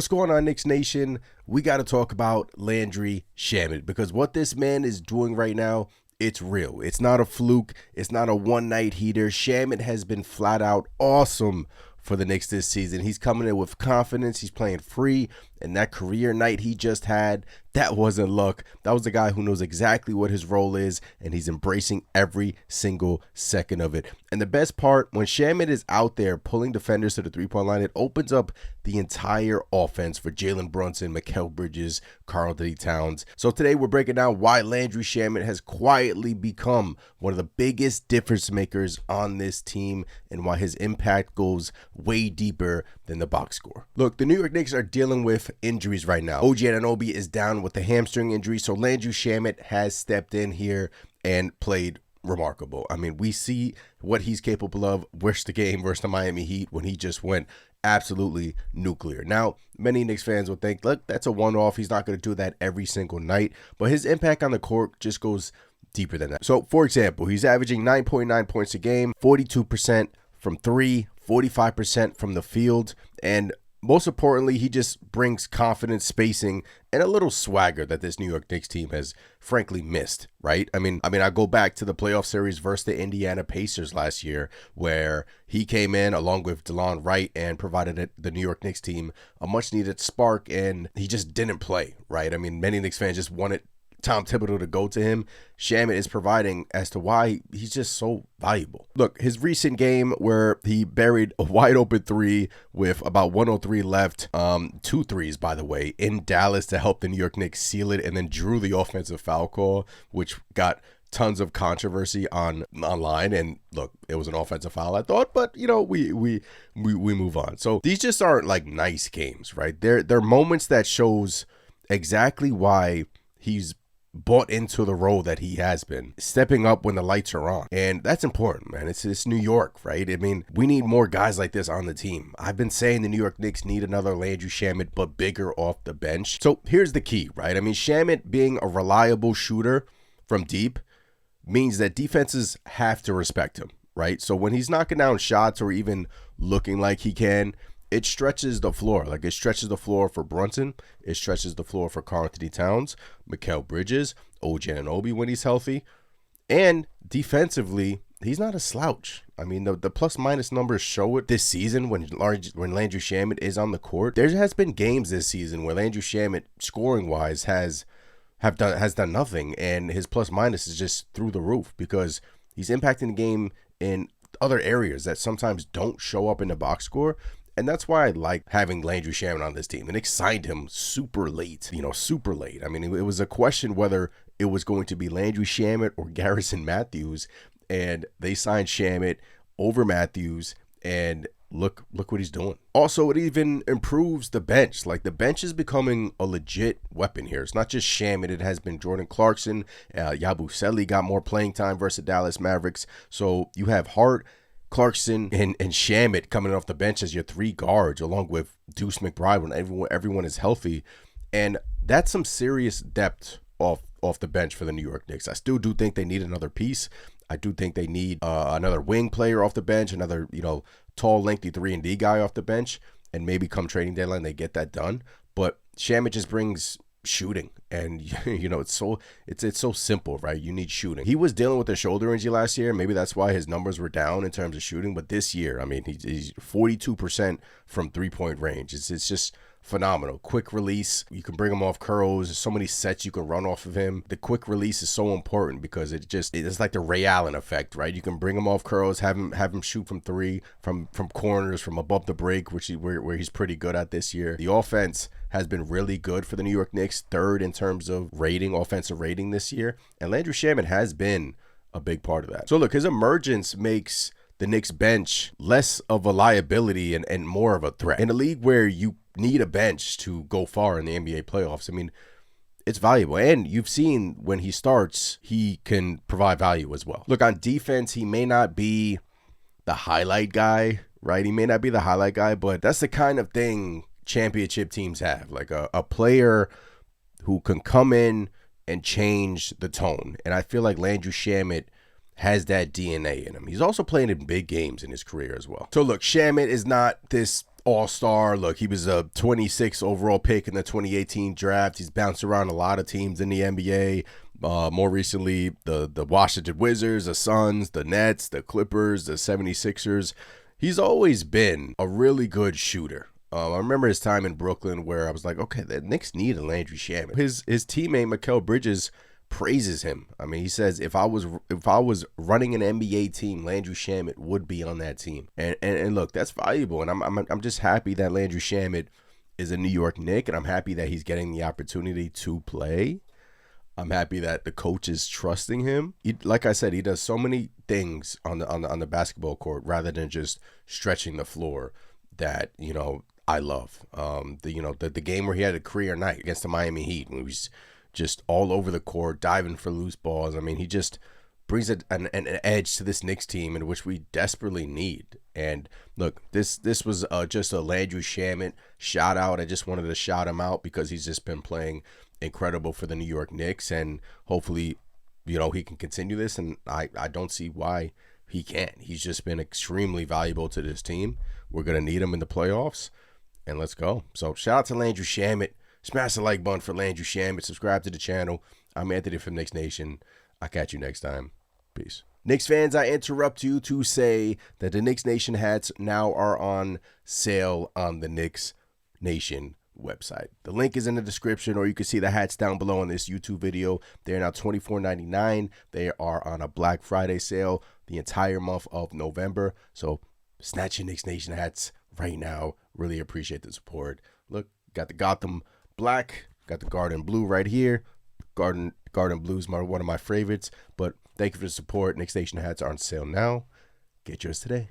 What's going on, Knicks Nation? We got to talk about Landry Shamet because what this man is doing right now, it's real. It's not a fluke. It's not a one-night heater. Shamet has been flat out awesome for the Knicks this season. He's coming in with confidence. He's playing free. And that career night he just had, that wasn't luck. That was the guy who knows exactly what his role is, and he's embracing every single second of it. And the best part, when Shamet is out there pulling defenders to the three-point line, it opens up the entire offense for Jalen Brunson, Mikal Bridges, Karl-Anthony Towns. So today we're breaking down why Landry Shamet has quietly become one of the biggest difference makers on this team and why his impact goes way deeper than the box score. Look, the New York Knicks are dealing with injuries right now. OG Anunoby is down with the hamstring injury, so Landry Shamet has stepped in here and played remarkable. I mean, we see what he's capable of. Versus the game versus the Miami Heat when he just went absolutely nuclear. Now, many Knicks fans will think, look, that's a one-off. He's not going to do that every single night, but his impact on the court just goes deeper than that. So, for example, he's averaging 9.9 points a game, 42% from three, 45% from the field, and most importantly, he just brings confidence, spacing, and a little swagger that this New York Knicks team has frankly missed, right? I mean, I go back to the playoff series versus the Indiana Pacers last year, where he came in along with DeLon Wright and provided the New York Knicks team a much-needed spark, and he just didn't play, right? I mean, many Knicks fans just wanted Tom Thibodeau to go to him. Shamet is providing as to why he's just so valuable. Look, his recent game where he buried a wide open three with about 103 left, 2 threes, by the way, in Dallas to help the New York Knicks seal it, and then drew the offensive foul call, which got tons of controversy online. And look, it was an offensive foul, I thought, but you know, we move on. So these just aren't like nice games, right? They're moments that shows exactly why he's bought into the role that he has been, stepping up when the lights are on. And that's important, man. It's New York, right? I mean, we need more guys like this on the team. I've been saying the New York Knicks need another Landry Shamet, but bigger off the bench. So here's the key, right? I mean, Shamet being a reliable shooter from deep means that defenses have to respect him, right? So when he's knocking down shots or even looking like he can, it stretches the floor. Like, it stretches the floor for Brunson. It stretches the floor for Karl-Anthony Towns, Mikal Bridges, OG Anunoby when he's healthy. And defensively, he's not a slouch. I mean, the plus-minus numbers show it this season when Landry Shamet is on the court. There has been games this season where Landry Shamet, scoring-wise, has done nothing, and his plus-minus is just through the roof because he's impacting the game in other areas that sometimes don't show up in the box score. And that's why I like having Landry Shamet on this team. The Knicks signed him super late, super late. I mean, it was a question whether it was going to be Landry Shamet or Garrison Matthews, and they signed Shamet over Matthews, and look what he's doing. Also, it even improves the bench. Like, the bench is becoming a legit weapon here. It's not just Shamet. It has been Jordan Clarkson. Yabusele got more playing time versus Dallas Mavericks. So you have Hart, Clarkson, and Shamet coming off the bench as your three guards, along with Deuce McBride when everyone is healthy. And that's some serious depth off the bench for the New York Knicks. I still do think they need another piece. I do think they need another wing player off the bench, another, tall, lengthy 3-and-D guy off the bench, and maybe come trading deadline they get that done. But Shamet just brings shooting, and it's so simple, right? You need shooting. He was dealing with a shoulder injury last year. Maybe that's why his numbers were down in terms of shooting, but this year, I mean, he's 42% from 3-point range. It's just phenomenal. Quick release, you can bring him off curls. There's so many sets you can run off of him. The quick release is so important because it's like the Ray Allen effect, right? You can bring him off curls, have him shoot from three, from corners, from above the break, where he's pretty good at this year. The offense has been really good for the New York Knicks, third in terms of rating, offensive rating this year, and Landry Shamet has been a big part of that. So look, his emergence makes the Knicks bench less of a liability and more of a threat. In a league where you need a bench to go far in the NBA playoffs, I mean, it's valuable. And you've seen when he starts, he can provide value as well. Look, on defense, he may not be the highlight guy, right? He may not be the highlight guy, but that's the kind of thing championship teams have, like a player who can come in and change the tone. And I feel like Landry Shamet has that DNA in him. He's also playing in big games in his career as well. So look, Shamet is not this all-star. Look, he was a 26th overall pick in the 2018 draft. He's bounced around a lot of teams in the NBA. More recently, the Washington Wizards, the Suns, the Nets, the Clippers, the 76ers. He's always been a really good shooter. I remember his time in Brooklyn where I was like, okay, the Knicks need a Landry Shamet. His teammate, Mikal Bridges, praises him. I mean, he says if I was running an NBA team, Landry Shamet would be on that team. And look, that's valuable. And I'm just happy that Landry Shamet is a New York Knick, and I'm happy that he's getting the opportunity to play. I'm happy that the coach is trusting him. Like I said, he does so many things on the basketball court rather than just stretching the floor that, I love. The game where he had a career night against the Miami Heat, when he was just all over the court, diving for loose balls. I mean, he just brings an edge to this Knicks team, in which we desperately need. And look, this was just a Landry Shamet shout out. I just wanted to shout him out because he's just been playing incredible for the New York Knicks, and hopefully, he can continue this. And I don't see why he can't. He's just been extremely valuable to this team. We're gonna need him in the playoffs, and let's go. So shout out to Landry Shamet. Smash the like button for Landry Shamet. Subscribe to the channel. I'm Anthony from KnicksNation. I'll catch you next time. Peace. Knicks fans, I interrupt you to say that the KnicksNation hats now are on sale on the KnicksNation website. The link is in the description, or you can see the hats down below in this YouTube video. They're now $24.99. They are on a Black Friday sale the entire month of November. So snatch your KnicksNation hats right now. Really appreciate the support. Look, got the Gotham Black, got the Garden Blue right here. Garden Blue is one of my favorites. But thank you for the support. KnicksNation hats are on sale now. Get yours today.